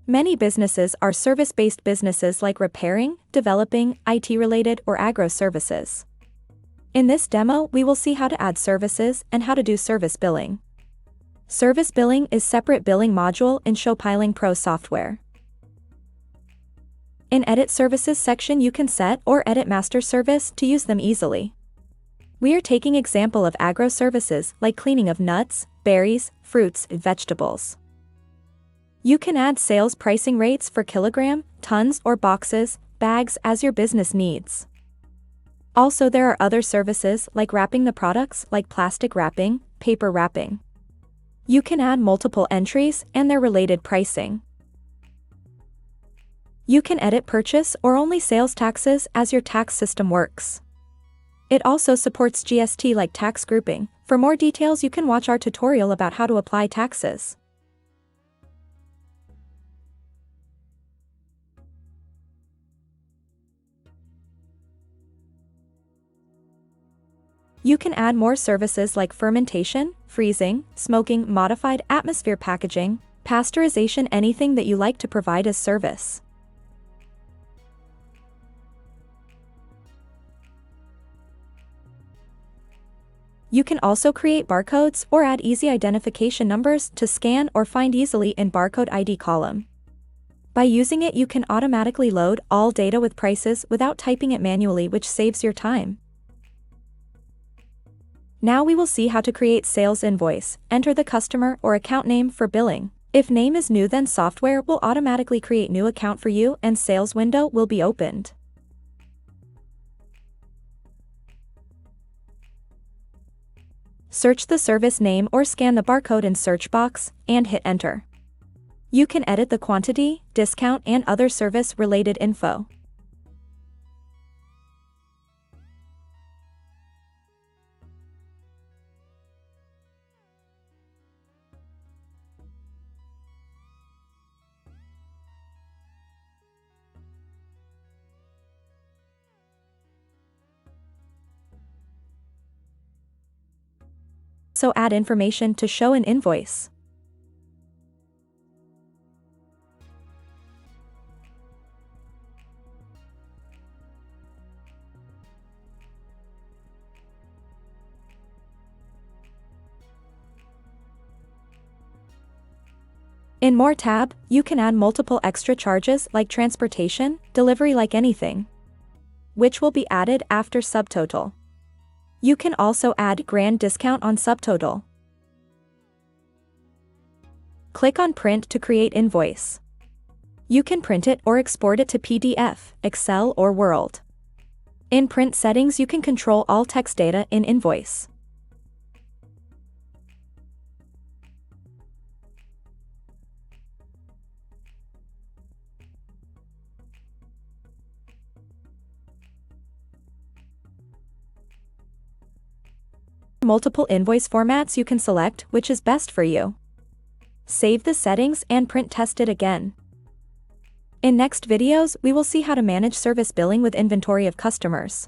Many businesses are service-based businesses like repairing, developing, IT-related, or agro services. In this demo, we will see how to add services and how to do service billing. Service billing is separate billing module in Shopiling Pro software. In Edit Services section, you can set or edit master service to use them easily. We are taking example of agro services like cleaning of nuts, berries, fruits, and vegetables. You can add sales pricing rates for kilogram, tons, or boxes, bags as your business needs. Also, there are other services like wrapping the products like plastic wrapping, paper wrapping. You can add multiple entries and their related pricing. You can edit purchase or only sales taxes as your tax system works. It also supports GST like tax grouping. For more details, you can watch our tutorial about how to apply taxes. You can add more services like fermentation, freezing, smoking, modified atmosphere packaging, pasteurization, anything that you like to provide as service. You can also create barcodes or add easy identification numbers to scan or find easily in barcode ID column. By using it, you can automatically load all data with prices without typing it manually, which saves your time. Now we will see how to create sales invoice. Enter the customer or account name for billing. If name is new, then software will automatically create new account for you and sales window will be opened. Search the service name or scan the barcode in search box and hit enter. You can edit the quantity, discount, and other service-related info. So add information to show an invoice. In More tab, you can add multiple extra charges like transportation, delivery, like anything, which will be added after subtotal. You can also add grand discount on subtotal. Click on Print to create invoice. You can print it or export it to PDF, Excel, or Word. In Print settings, you can control all text data in invoice. Multiple invoice formats you can select which is best for you. Save the settings and print test it again. In next videos, we will see how to manage service billing with inventory of customers.